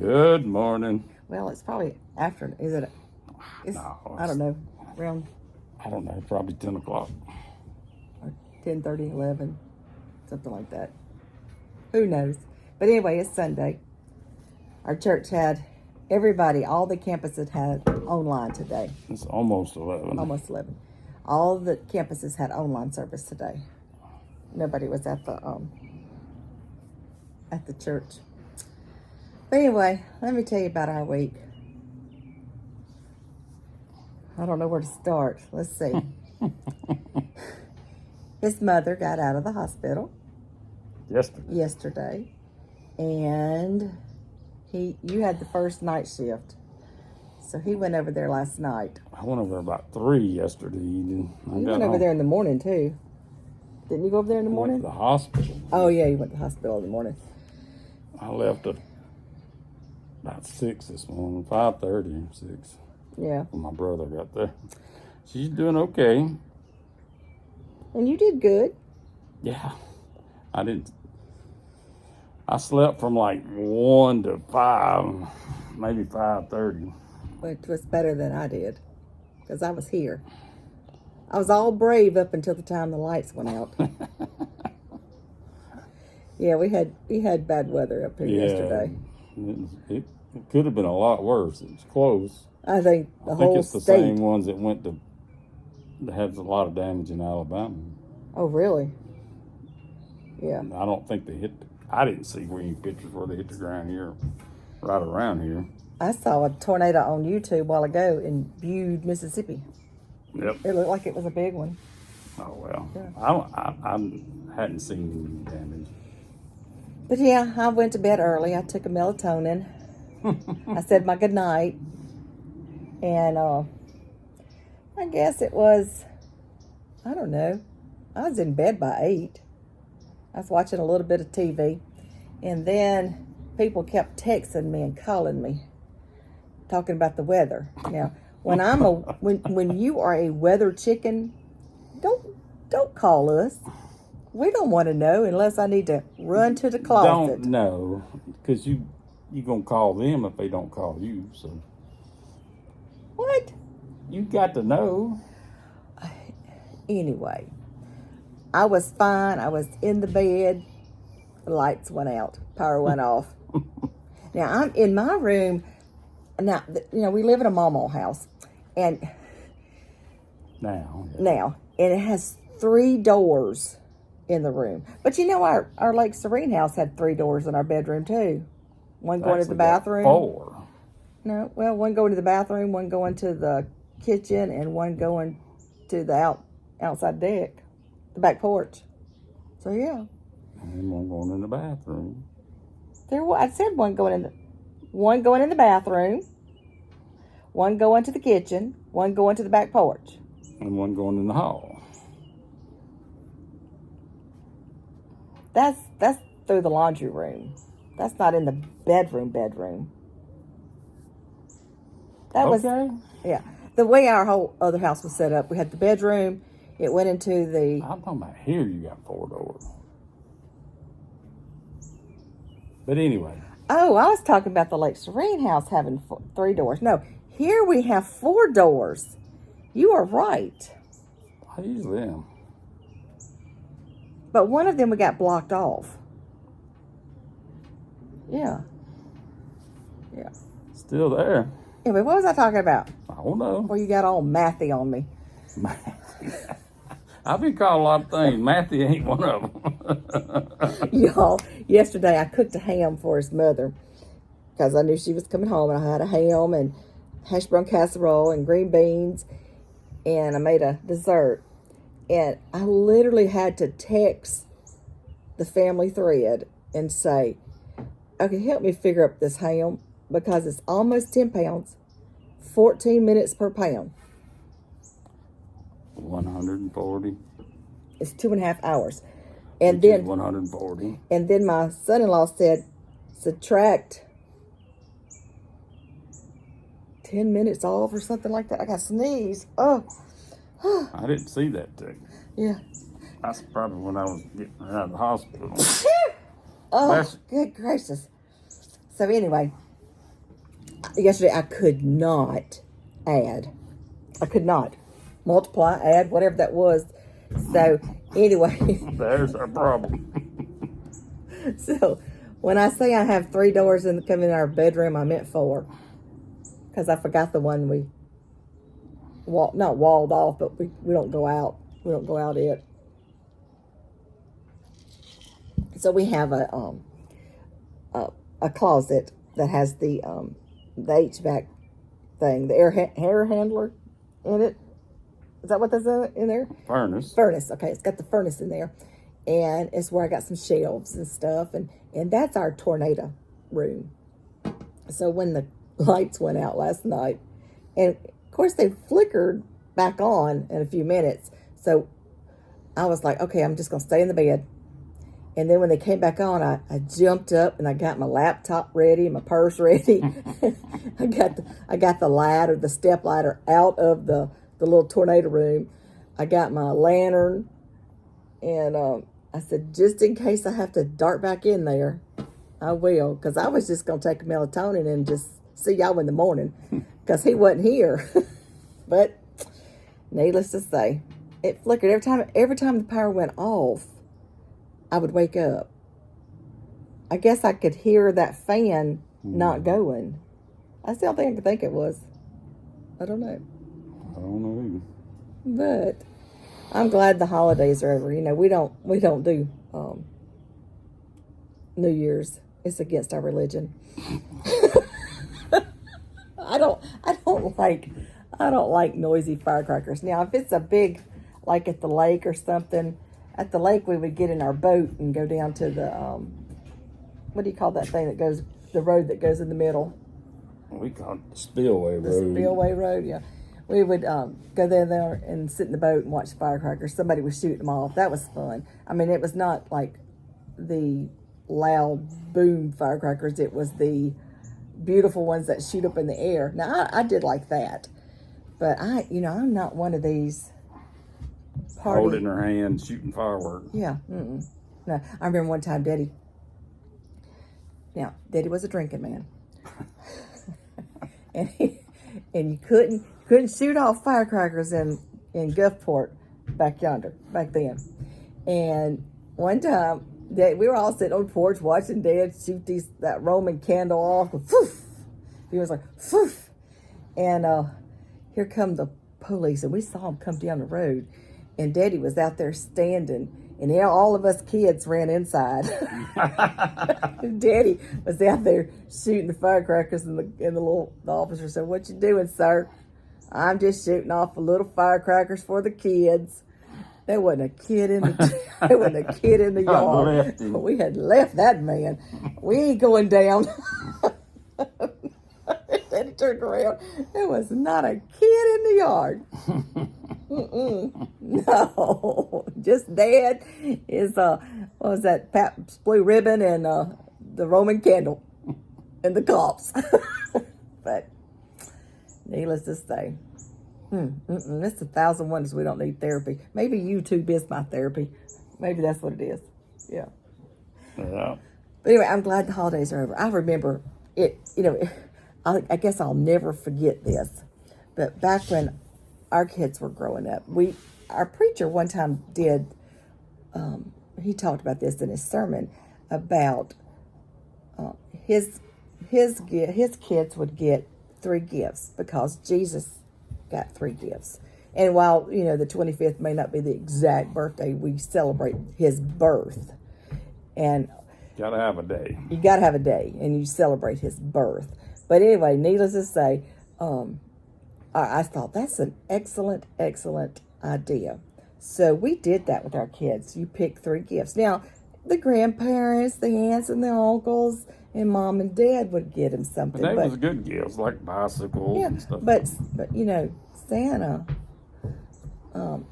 Good morning. Well, it's probably after. Is it? No, I don't know. Around I don't know, probably 10 o'clock. or 10:30, 11, something like that. Who knows? But anyway, it's Sunday. Our church had everybody, all the campuses had online today. It's almost 11. Almost 11. All the campuses had online service today. Nobody was at the church. But anyway, let me tell you about our week. I don't know where to start. Let's see. His mother got out of the hospital yesterday, and you had the first night shift, so he went over there last night. I went over about 3 yesterday evening. You went over there in the morning too. Didn't you go over there in the morning? Went to the hospital. Oh yeah, you went to the hospital in the morning. I left at about 6 this morning, 5:30, 6. Yeah. When my brother got there. She's doing okay. And you did good. Yeah. I slept from like 1 to 5, maybe 5:30. Which was better than I did, because I was here. I was all brave up until the time the lights went out. Yeah, we had bad weather up here yesterday. It could have been a lot worse. It was close. I think I think it's the same ones that had a lot of damage in Alabama. Oh, really? Yeah. I don't think they hit. I didn't see any pictures where they hit the ground here, right around here. I saw a tornado on YouTube a while ago in Bude, Mississippi. Yep. It looked like it was a big one. Oh well. Yeah. I hadn't seen any damage. But yeah, I went to bed early. I took a melatonin. I said my good night. And I guess it was, I don't know, I was in bed by 8. I was watching a little bit of TV. And then people kept texting me and calling me, talking about the weather. Now, when you are a weather chicken, don't call us. We don't want to know unless I need to run to the closet. Don't know, because you're going to call them if they don't call you, so. What? You got to know. Anyway, I was fine. I was in the bed. The lights went out. Power went off. Now, I'm in my room. Now, we live in a mama house. And now, and it has 3 doors in the room. But our Lake Serene house had 3 doors in our bedroom too. One going to the bathroom. 4. No, well, one going to the bathroom, one going to the kitchen, and one going to the outside deck, the back porch. So yeah. And one going in the bathroom. I said one going in the bathroom, one going to the kitchen, one going to the back porch, and one going in the hall. That's through the laundry room. That's not in the bedroom. That was, yeah. The way our whole other house was set up, we had the bedroom. It went into the. I'm talking about here. You got 4 doors. But anyway. Oh, I was talking about the Lake Serene house having 3 doors. No, here we have 4 doors. You are right. I usually am. But one of them we got blocked off. Yeah. Yeah. Still there. Anyway, what was I talking about? I don't know. Well, you got all mathy on me. I've been called a lot of things. Matthew ain't one of them. Y'all, yesterday I cooked a ham for his mother because I knew she was coming home, and I had a ham and hash brown casserole and green beans, and I made a dessert. And I literally had to text the family thread and say, okay, help me figure up this ham, because it's almost 10 pounds, 14 minutes per pound. 140. It's 2.5 hours. And then 140. And then my son-in-law said, subtract 10 minutes off or something like that. I got to sneeze. Oh. I didn't see that too. Yeah. That's probably when I was getting out of the hospittal. Oh, good gracious. So anyway, yesterday I could not add. I could not multiply, add, whatever that was. So anyway, There's our problem. so when I say I have 3 doors come in our bedroom, I meant 4, because I forgot the one we not walled off, but we don't go out. We don't go out it. So we have a closet that has the HVAC thing, the air handler in it. Is that what that's in there? Furnace. Furnace. Okay, it's got the furnace in there, and it's where I got some shelves and stuff, and that's our tornado room. So when the lights went out last night, and of course they flickered back on in a few minutes, so I was like, okay, I'm just gonna stay in the bed. And then when they came back on, I jumped up and I got my laptop ready, my purse ready. I got the ladder, the step ladder out of the little tornado room. I got my lantern, and I said, just in case I have to dart back in there, I will, because I was just gonna take a melatonin and just see y'all in the morning, because he wasn't here. But needless to say, it flickered every time the power went off. I would wake up. I guess I could hear that fan not going. That's the only thing I could think it was. I don't know. I don't know But I'm glad the holidays are over. You know, we don't do New Year's. It's against our religion. I don't like noisy firecrackers. Now, if it's a big, like at the lake or something, at the lake we would get in our boat and go down to the what do you call that thing that goes, the road that goes in the middle? We call it the Spillway Road. The Spillway Road, yeah. We would go there and sit in the boat and watch firecrackers. Somebody was shooting them off. That was fun. I mean, it was not like the loud boom firecrackers. It was the beautiful ones that shoot up in the air. Now, I did like that. But I'm not one of these holding her hand, shooting fireworks. Yeah. No, I remember one time Daddy was a drinking man. and you couldn't shoot off firecrackers in Gulfport back then. And one time we were all sitting on the porch watching Dad shoot that Roman candle off. Poof! He was like, poof! And here come the police, and we saw him come down the road. And Daddy was out there standing, and all of us kids ran inside. Daddy was out there shooting the firecrackers, and the officer said, "What you doing, sir?" "I'm just shooting off a little firecrackers for the kids." There wasn't a kid in the yard. We had left that man. We ain't going down. Then he turned around. There was not a kid in the yard. No, just Dad is what was that? Pabst Blue Ribbon and the Roman candle and the cops. But needless to say, it's 1,000 wonders we don't need therapy. Maybe YouTube is my therapy. Maybe that's what it is. Yeah. Yeah. But anyway, I'm glad the holidays are over. I remember it. I guess I'll never forget this. But back when our kids were growing up, our preacher one time did. He talked about this in his sermon about his kids would get 3 gifts because Jesus got 3 gifts. And while the 25th may not be the exact birthday, we celebrate his birth, and gotta have a day. You gotta have a day, and you celebrate his birth. But anyway, needless to say, I thought that's an excellent idea. So we did that with our kids. You pick 3 gifts. Now, the grandparents, the aunts, and the uncles, and mom and dad would get him something. But that was good gifts, like bicycles and stuff. But Santa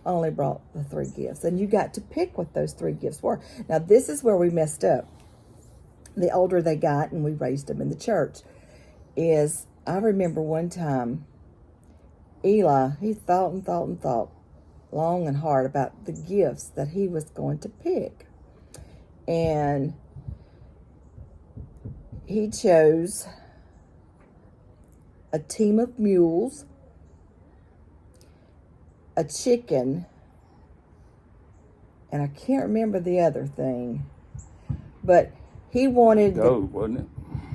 only brought the 3 gifts, and you got to pick what those 3 gifts were. Now, this is where we messed up. The older they got, and we raised them in the church, I remember one time, Eli, he thought long and hard about the gifts that he was going to pick. And he chose a team of mules, a chicken, and I can't remember the other thing. But he wanted Goat, wasn't it?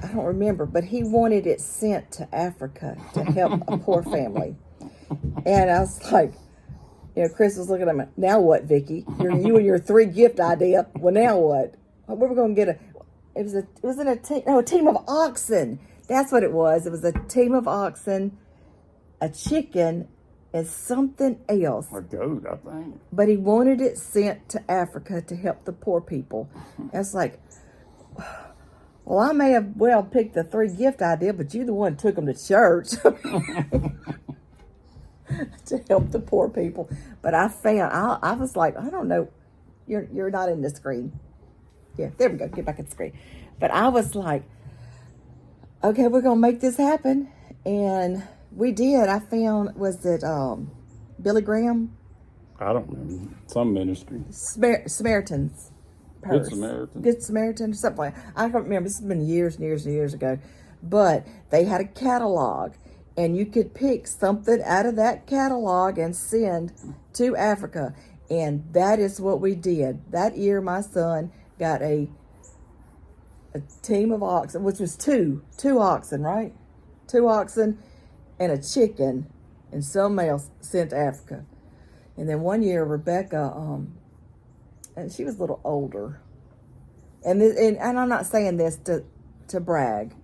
I don't remember, but he wanted it sent to Africa to help a poor family. And I was like, Chris was looking at me. Now what, Vicky? You and your 3 gift idea. Well, now what? We were going to get a team of oxen. That's what it was. It was a team of oxen, a chicken, and something else. A goat, I think. But he wanted it sent to Africa to help the poor people. I was like, well, I may have picked the 3 gift idea, but you the one who took them to church to help the poor people. But I was like, I don't know, you're not in the screen. Yeah, there we go. Get back in the screen. But I was like, okay, we're gonna make this happen, and we did. I found, was it Billy Graham? I don't remember. Some ministry. Samaritan's Purse. Good Samaritan. Good Samaritan or something like that. I don't remember. This has been years and years and years ago. But they had a catalog, and you could pick something out of that catalog and send to Africa. And that is what we did. That year, my son got a team of oxen, which was two oxen, right? 2 oxen and a chicken, and something else sent to Africa. And then one year, Rebecca, and she was a little older, and I'm not saying this to brag,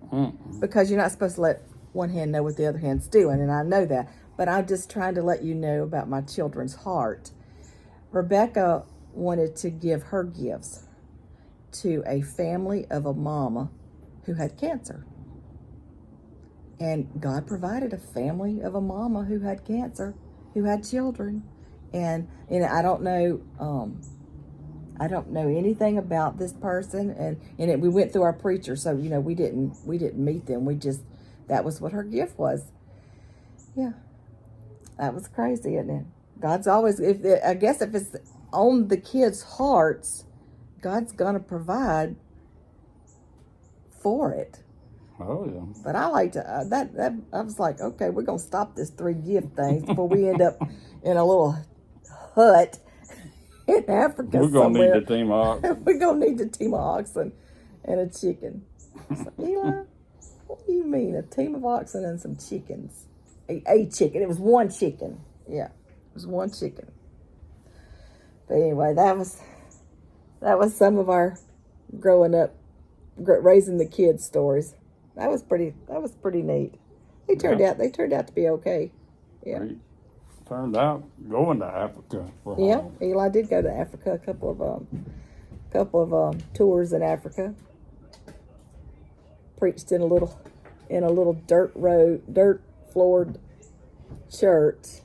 because you're not supposed to let one hand know what the other hand's doing, and I know that. But I'm just trying to let you know about my children's heart. Rebecca wanted to give her gifts to a family of a mama who had cancer. And God provided a family of a mama who had cancer, who had children. And I don't know anything about this person, and we went through our preacher, so we didn't meet them. That was what her gift was. Yeah, that was crazy, isn't it? God's always, if it's on the kids' hearts, God's gonna provide for it. Oh yeah. But I like to that. I was like, okay, we're gonna stop this 3 gift things before we end up in a little hut in Africa. We're gonna need a team of oxen. We're gonna need a team of oxen and a chicken. So, Eli, what do you mean, a team of oxen and some chickens? A chicken. It was 1 chicken. Yeah, it was 1 chicken. But anyway, that was some of our growing up, raising the kids stories. That was pretty neat. They turned out to be okay. Yeah. We turned out going to Africa. Yeah, Eli did go to Africa, a couple of tours in Africa. Preached in a little dirt floored church.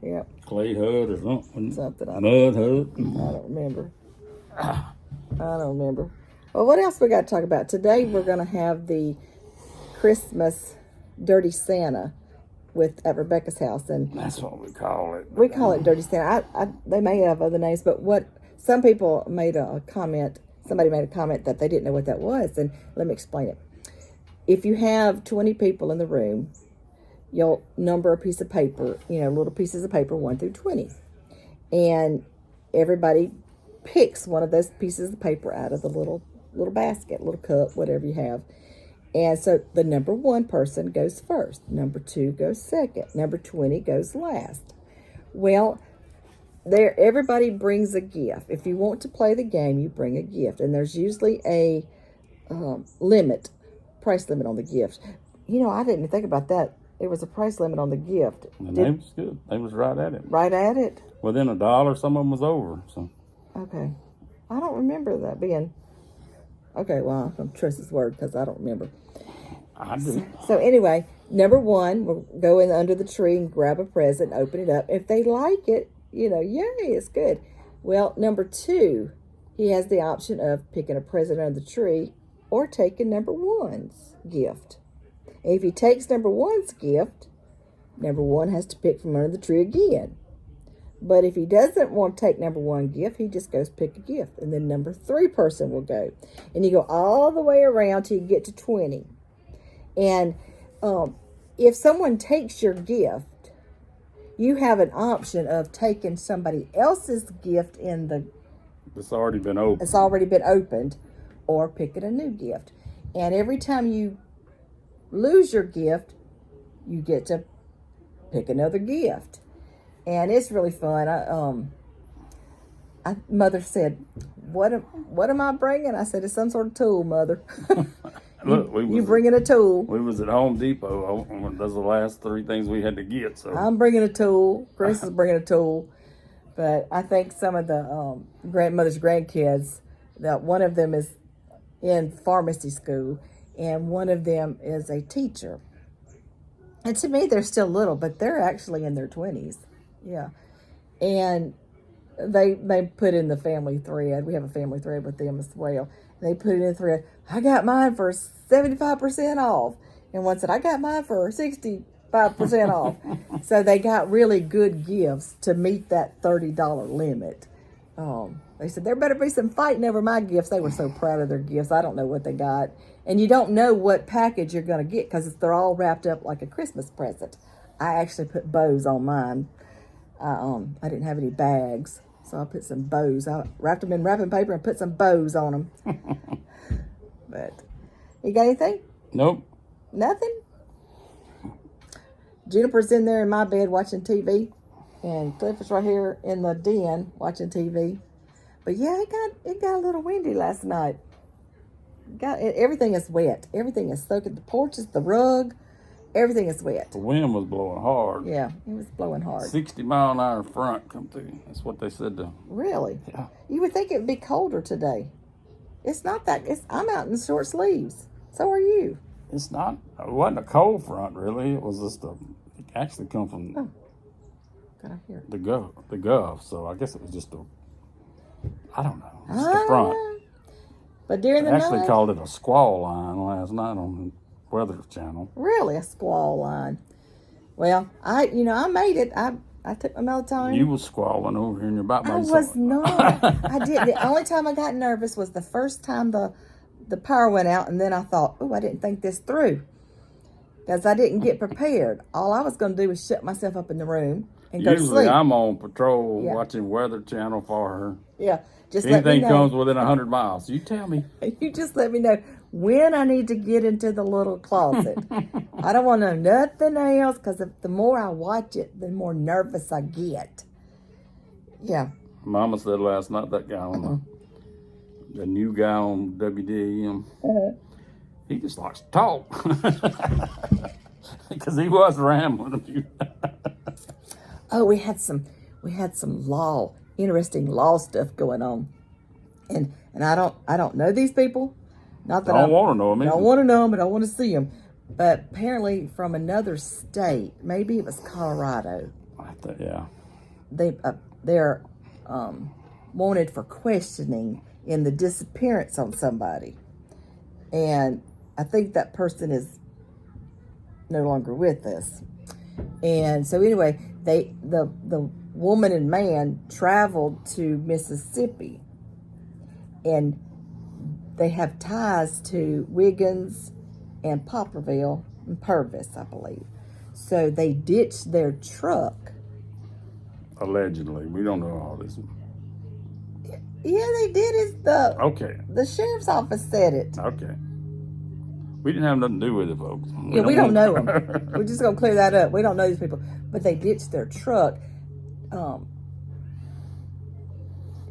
Yep. Clay hut or something. Mud hut. I don't remember. Well, what else we got to talk about today? We're going to have the Christmas Dirty Santa at Rebecca's house, and that's what we call it. We call it Dirty Santa. They may have other names, but some people made a comment. Somebody made a comment that they didn't know what that was, and let me explain it. If you have 20 people in the room, you'll number a piece of paper, little pieces of paper, 1 through 20, and everybody picks one of those pieces of paper out of the little basket, little cup, whatever you have. And so the number 1 person goes first. Number 2 goes second. Number 20 goes last. Well, everybody brings a gift. If you want to play the game, you bring a gift. And there's usually a price limit on the gift. I didn't even think about that. There was a price limit on the gift. And they was good. They was right at it. Right at it? Within $1, some of them was over. So. Okay. I don't remember that being... Okay, well, I'm going to trust his word because I don't remember. I do. So anyway, number 1, we'll go in under the tree and grab a present, open it up. If they like it, yay, it's good. Well, number 2, he has the option of picking a present under the tree or taking number 1's gift. And if he takes number 1's gift, number 1 has to pick from under the tree again. But if he doesn't want to take number 1 gift, he just goes pick a gift. And then number 3 person will go. And you go all the way around till you get to 20. And if someone takes your gift, you have an option of taking somebody else's gift It's already been opened. it's already been opened, or picking a new gift. And every time you lose your gift, you get to pick another gift. And it's really fun. Mother said, what am I bringing? I said, it's some sort of tool, Mother. Look, you bringing a tool. We was at Home Depot. Those are the last 3 things we had to get. So I'm bringing a tool. Chris is bringing a tool. But I think some of the grandmother's grandkids, that one of them is in pharmacy school, and one of them is a teacher. And to me, they're still little, but they're actually in their 20s. Yeah. And they put in the family thread. We have a family thread with them as well. They put it in the thread. I got mine for 75% off. And one said, I got mine for 65% off. So they got really good gifts to meet that $30 limit. They said, there better be some fighting over my gifts. They were so proud of their gifts. I don't know what they got. And you don't know what package you're going to get because they're all wrapped up like a Christmas present. I actually put bows on mine. I didn't have any bags, so I put some bows. I wrapped them in wrapping paper and put some bows on them. But you got anything? Nope. Nothing? Juniper's in there in my bed watching TV, and Cliff is right here in the den watching TV. But yeah, it got a little windy last night. Everything is wet. Everything is soaking. The porches, the rug, everything is wet. The wind was blowing hard. Yeah, it was blowing hard. 60-mile-an-hour front come through. That's what they said. Really? Yeah. You would think it would be colder today. It's not that. I'm out in short sleeves. So are you. It's not. It wasn't a cold front, really. It was just it actually come from Got here. the Gulf. So I guess it was just I don't know. Just the front. But during the They actually night, called it a squall line last night on the Weather Channel. really a squall line. Well, I made it. I took my melatonin. You was squalling over here in your back. I was not. I didn't. The only time I got nervous was the first time the power went out, and then I thought, oh, I didn't think this through. Because I didn't get prepared. All I was going to do was shut myself up in the room and go to Usually sleep. I'm on patrol Yeah. watching Weather Channel for her. Yeah. Just let me Anything know. comes within 100 miles, you tell me. You just let me know when I need to get into the little closet. I don't want to know nothing else, because the more I watch it, the more nervous I get. Yeah. Mama said last night that guy on the new guy on WDAM, he just likes to talk. Because he was rambling. Oh, we had some interesting law stuff going on, and I don't know these people. Not that I don't want to know him. I don't want to know them, and I don't want to see them. But apparently, from another state, maybe it was Colorado. Yeah. They're wanted for questioning in the disappearance on somebody, and I think that person is no longer with us. And so anyway, the woman and man traveled to Mississippi, and they have ties to Wiggins and Poplarville and Purvis, I believe. So they ditched their truck. Allegedly. We don't know all this. Yeah, they did. The sheriff's office said it. Okay. We didn't have nothing to do with it, folks. We don't know them. We're just going to clear that up. We don't know these people. But they ditched their truck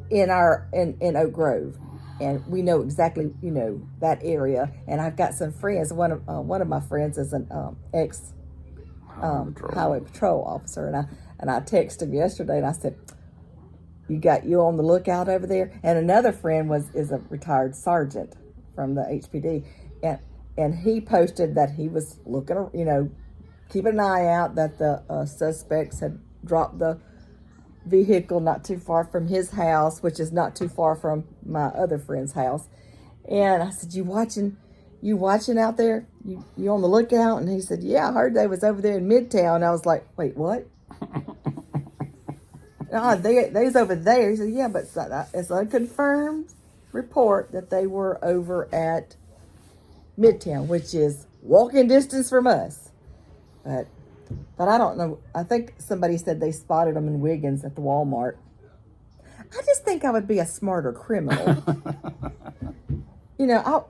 in Oak Grove. And we know exactly, that area. And I've got some friends. One of my friends is an ex highway patrol officer. And I texted him yesterday, and I said, you on the lookout over there? And another friend is a retired sergeant from the HPD. And he posted that he was looking, keeping an eye out, that the suspects had dropped the vehicle not too far from his house, which is not too far from my other friend's house. And I said, you watching out there? You on the lookout? And he said, yeah, I heard they was over there in Midtown. I was like, wait, what? They was over there. He said, yeah, but it's a confirmed report that they were over at Midtown, which is walking distance from us. But I don't know. I think somebody said they spotted them in Wiggins at the Walmart. I just think I would be a smarter criminal. You know,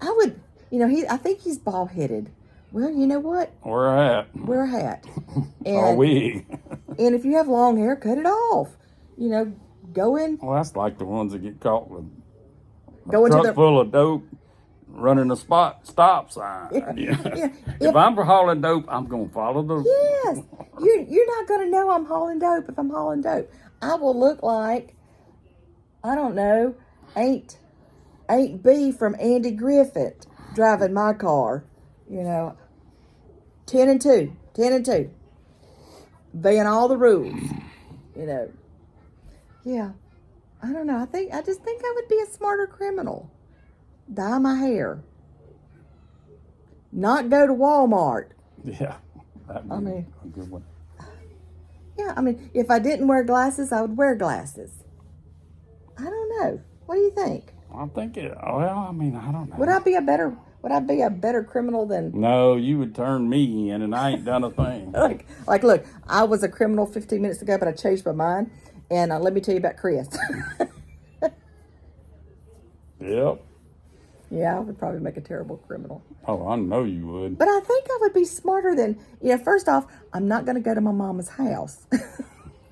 I would. You know, I think he's bald headed. Well, you know what? Wear a hat. Wear a hat. Or a wig. And if you have long hair, cut it off. You know, go in. Well, that's like the ones that get caught with a Go into truck full of dope, running a stop sign. Yeah. If I'm for hauling dope, I'm gonna follow the. Yes, you're not gonna know I'm hauling dope if I'm hauling dope. I will look like, I don't know, Ain't B from Andy Griffith driving my car. You know, 10 and 2, obeying all the rules. You know, yeah. I don't know. I just think I would be a smarter criminal. Dye my hair. Not go to Walmart. Yeah, that'd be a good one. Yeah, I mean, if I didn't wear glasses, I would wear glasses. I don't know. What do you think? I think I mean, I don't know. Would I be a better criminal than? No, you would turn me in, and I ain't done a thing. like, look, I was a criminal 15 minutes ago, but I changed my mind. And let me tell you about Chris. Yep. Yeah, I would probably make a terrible criminal. Oh, I know you would. But I think I would be smarter than, first off, I'm not going to go to my mama's house.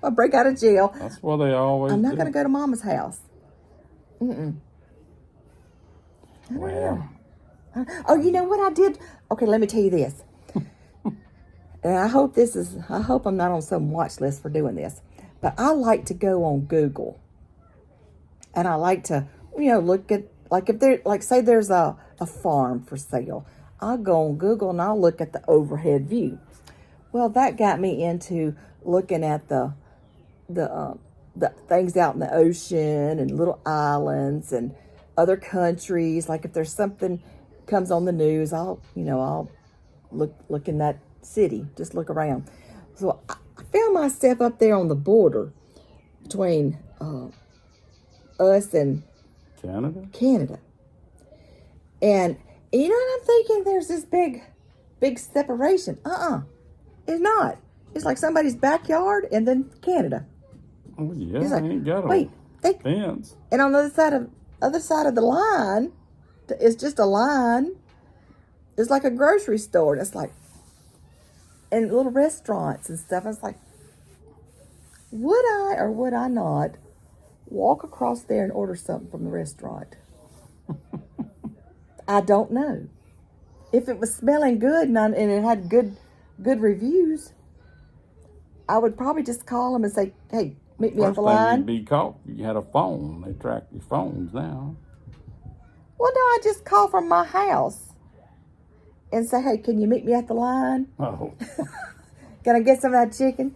I'll break out of jail. That's what they always I'm not do. going to go to mama's house. Mm-mm. I don't know. Oh, you know what I did? Okay, let me tell you this. And I hope I'm not on some watch list for doing this. But I like to go on Google. And I like to, look at, like if there, like say there's a farm for sale. I'll go on Google and I'll look at the overhead view. Well, that got me into looking at the things out in the ocean and little islands and other countries. Like if there's something comes on the news, I'll look in that city, just look around. So I found myself up there on the border between us and Canada. And you know what I'm thinking? There's this big separation. It's not. It's like somebody's backyard and then Canada. Oh yeah, It's like, ain't got a wait, fence. And on the other side of the line, it's just a line. It's like a grocery store. And it's like, and little restaurants and stuff. I was like, would I or would I not walk across there and order something from the restaurant? I don't know. If it was smelling good and it had good reviews, I would probably just call them and say, hey, meet me on the line. You'd be caught. You had a phone. They track your phones now. Well, no, I just call from my house and say, hey, can you meet me at the line? Oh. Can I get some of that chicken?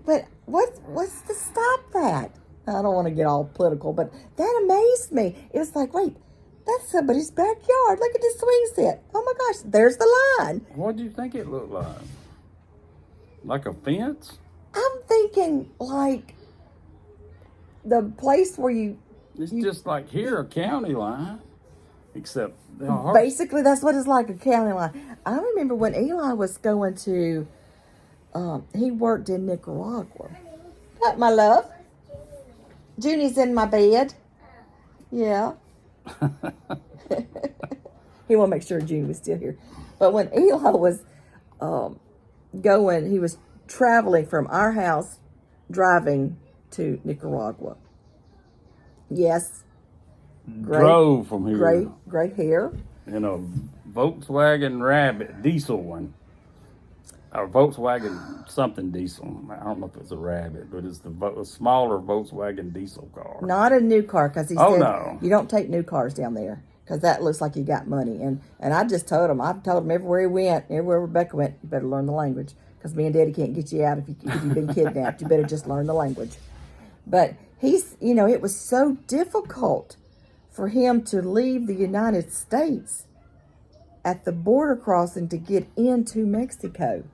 But what's to stop that? I don't want to get all political, but that amazed me. It was like, wait, that's somebody's backyard. Look at the swing set. Oh my gosh, there's the line. What do you think it looked like? Like a fence? I'm thinking like the place where It's just like here, a county line, except basically that's what it's like, a county line. I remember when Eli was going to, he worked in Nicaragua. What, my love? Junie's in my bed. Yeah. He wanted to make sure Junie was still here. But when Eli was he was traveling from our house, driving to Nicaragua. Yes. Drove from here. Great hair. In a Volkswagen Rabbit diesel one. Or Volkswagen something diesel. I don't know if it's a Rabbit, but it's a smaller Volkswagen diesel car. Not a new car, because he said no. You don't take new cars down there, because that looks like you got money. And I just told him, I've told him everywhere he went, everywhere Rebecca went, you better learn the language, because me and Daddy can't get you out if you've been kidnapped. You better just learn the language. But it was so difficult for him to leave the United States at the border crossing to get into Mexico.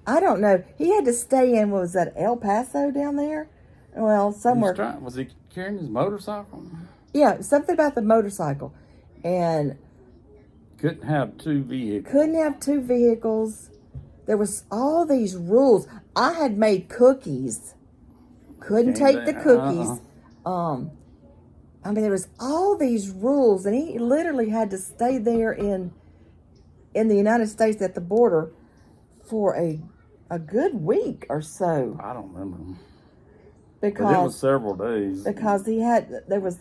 I don't know. He had to stay in, what was that, El Paso down there? Well, somewhere. Was he carrying his motorcycle? Yeah, something about the motorcycle. And Couldn't have two vehicles. Couldn't have two vehicles. There was all these rules. I had made cookies. Couldn't take the cookies. I mean, there was all these rules, and he literally had to stay there in the United States at the border for a good week or so. I don't remember. Because But it was several days. Because they were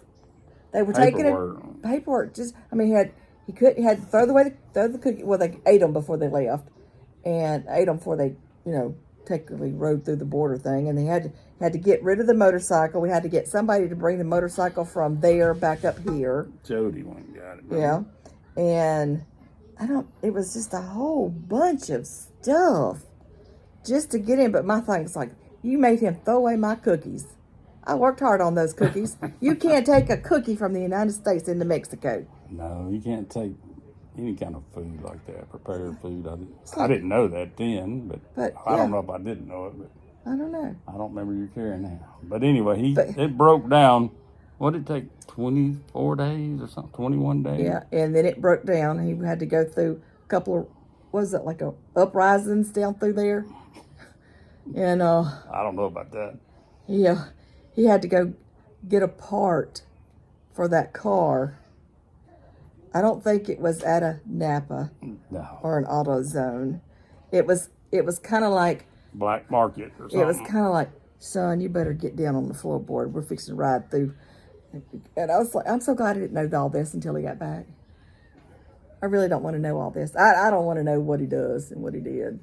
Paperwork. taking paperwork. Just, I mean, he had to throw the cookie. Well, they ate them before they left, and ate them before they, technically rode through the border thing. And they had to get rid of the motorcycle. We had to get somebody to bring the motorcycle from there back up here. Jody went and got it. Yeah, and it was just a whole bunch of stuff just to get in. But my thing is like, you made him throw away my cookies. I worked hard on those cookies. You can't take a cookie from the United States into Mexico. No, you can't take any kind of food like that, prepared food. I didn't know that then, but I don't know if I didn't know it, but I don't know. I don't remember you caring now. But anyway, it broke down. What did it take, 24 days or something, 21 days? Yeah, and then it broke down. He had to go through a couple of, uprisings down through there? And I don't know about that. Yeah, he had to go get a part for that car. I don't think it was at a Napa or an AutoZone. It was kind of like Black market or something. It was kind of like, son, you better get down on the floorboard. We're fixing to ride through. And I was like, I'm so glad I didn't know all this until he got back. I really don't want to know all this. I don't want to know what he does and what he did.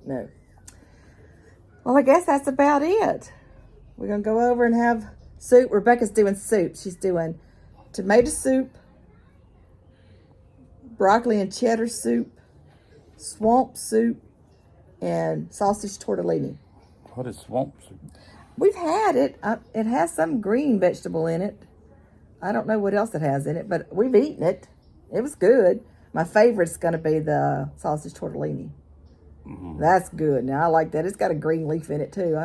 No. Well, I guess that's about it. We're going to go over and have soup. Rebecca's doing soup. She's doing tomato soup, broccoli and cheddar soup, swamp soup, and sausage tortellini. What is swamp soup? We've had it. It has some green vegetable in it. I don't know what else it has in it, but we've eaten it. It was good. My favorite's going to be the sausage tortellini. Mm-hmm. That's good. Now, I like that. It's got a green leaf in it, too.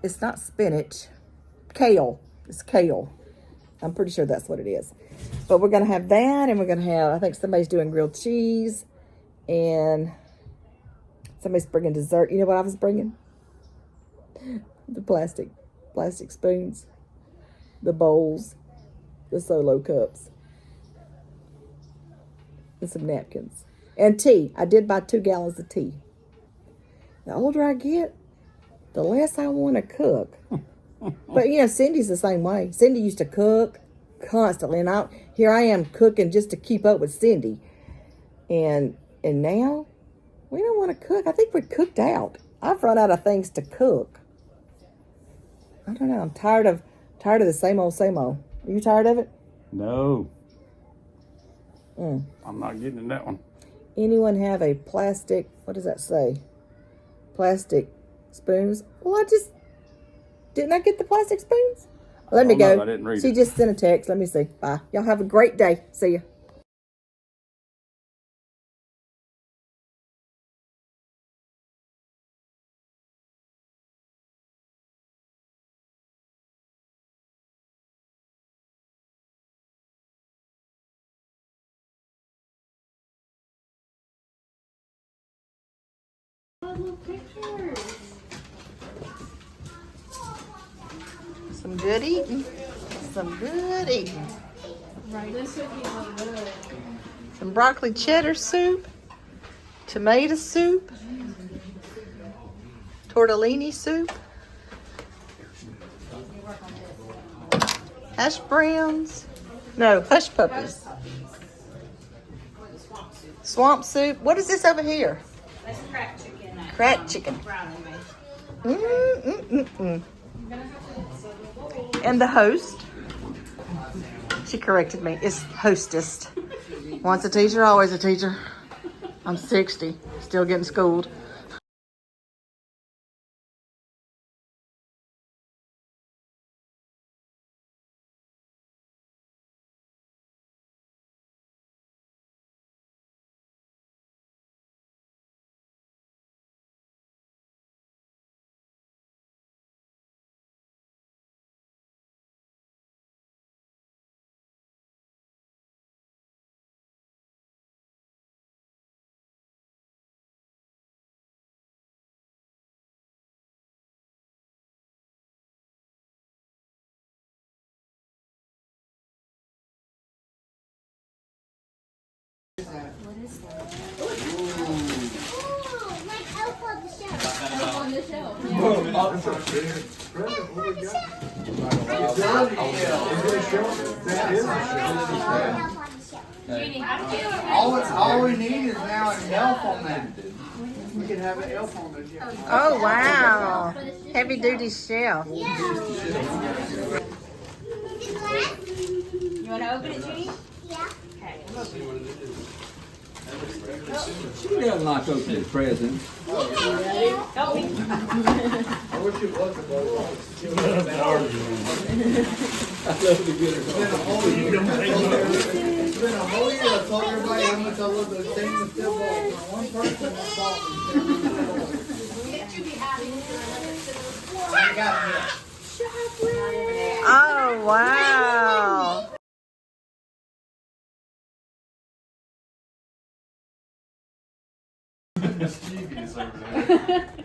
It's not spinach. Kale. It's kale. I'm pretty sure that's what it is. But we're going to have that, and we're going to have, I think somebody's doing grilled cheese, and somebody's bringing dessert. You know what I was bringing? The plastic spoons, the bowls, the solo cups, and some napkins. And tea. I did buy 2 gallons of tea. The older I get, the less I want to cook. But, Cindy's the same way. Cindy used to cook constantly. And here I am cooking just to keep up with Cindy. And now, we don't want to cook. I think we're cooked out. I've run out of things to cook. I don't know. I'm tired of the same old, same old. Are you tired of it? No. I'm not getting in that one. Anyone have a plastic, what does that say? Plastic spoons? Well, didn't I get the plastic spoons? Let me go. I didn't read she it. Just sent a text. Let me see. Bye. Y'all have a great day. See ya. Some good eating. Some good eating. Right, this would be so good. Some broccoli cheddar soup, tomato soup, tortellini soup, hash browns. No, hush puppies. Swamp soup. What is this over here? That's crack chicken. Crack chicken. Brownie. And the host, she corrected me, is hostess. Once a teacher, always a teacher. I'm 60, still getting schooled. Like Elf on the Shelf. Up on the shelf. Jeannie, how do you All we need is now an elf on that. We can have an elf on the shelf. Oh, wow. Heavy duty shelf. You want to open it, Jeannie? Yeah. She doesn't like opening presents. I wish it wasn't though. I love to get her. It's been a whole year. It's been a whole year. I told everybody how much I love those things and still bought one. One person that bought me. I got it. Oh, wow.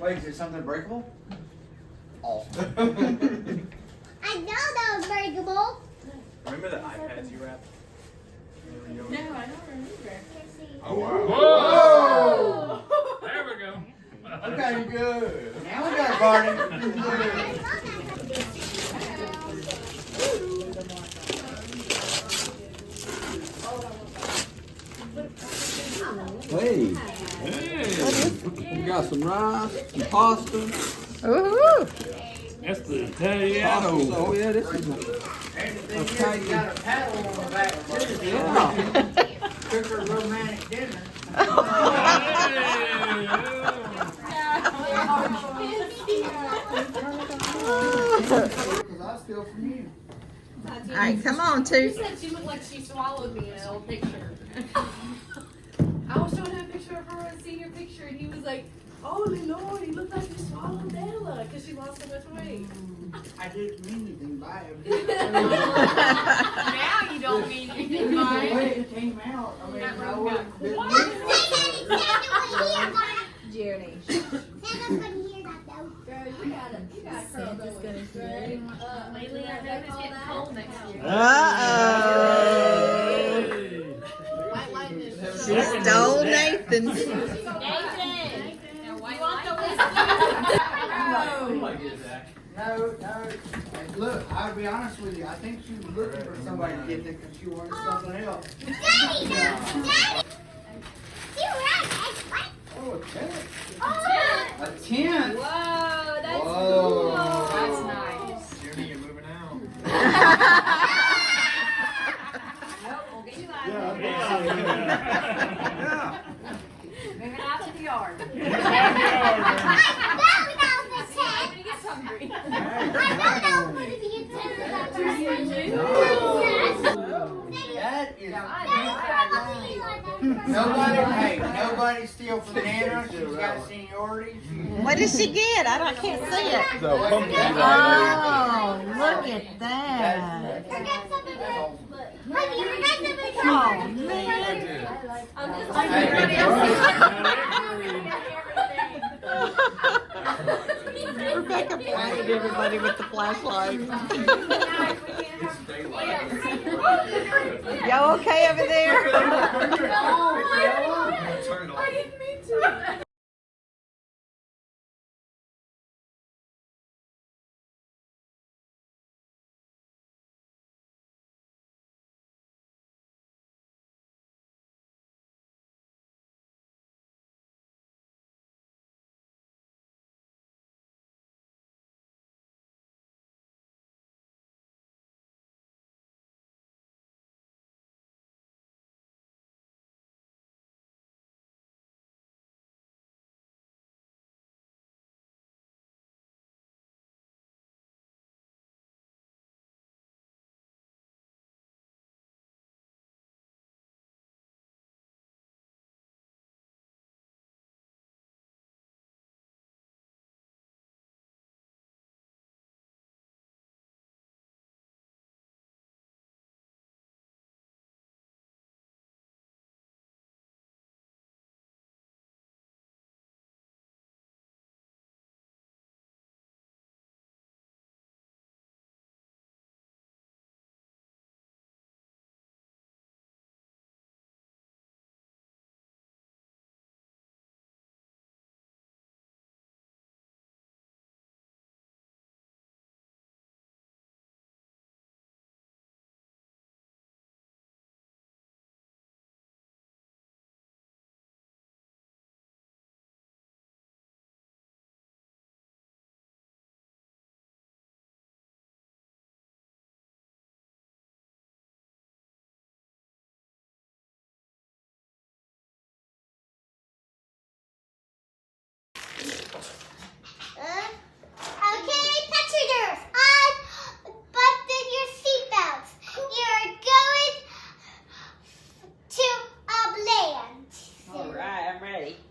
Wait, is there something breakable? Awesome. I know that was breakable. Remember the iPads you wrapped? No, I don't remember. Oh wow. Whoa! There we go. Okay, good. Now we got a party. Hey, we got some rice, some pasta. Ooh. That's the Italian. Oh yeah, this is And the thing is, you got a paddle on the back too. yeah. Took her romantic dinner. Because I steal from you. All right, come on, She Toot. said she looked like she swallowed me in an old picture. I was showing him a picture of her, a senior picture, and he was like, "Oh Lord, he looked like he swallowed Della because she lost so much weight." I didn't mean anything by it. Now you don't mean anything The by way it. it came out, I mean, That I room wouldn't got been quiet. Jeremy. Santa's gonna hear that though. Girl, you gotta curl those. Lately, I know it's getting cold next year. Uh-oh. White lightning. She stole Nathan's. Nathan! Now, white lightning. No. Hey, look, I'll be honest with you. I think she was looking for somebody to get it because she wanted something else. Daddy! You're right. Oh, a tent. Oh! A tent? Whoa, that's Whoa. cool. That's nice. Jimmy, you're moving out. Nope, we'll get you out of Yeah. Moving out to the yard. I know that was a tent. He gets hungry. I know that was going to be a tent. That is. Nobody. Nobody steal from Nana. She's got seniority. What did she get? I can't see it. The pumpkin. Oh, look at that. Forget something else. Honey, forget something Oh, else. I'm just Hey, Rebecca blinded everybody with the flashlight. Y'all okay over there? Turn it off. I didn't mean to.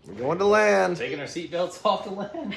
We're going to land. Taking our seatbelts off to land.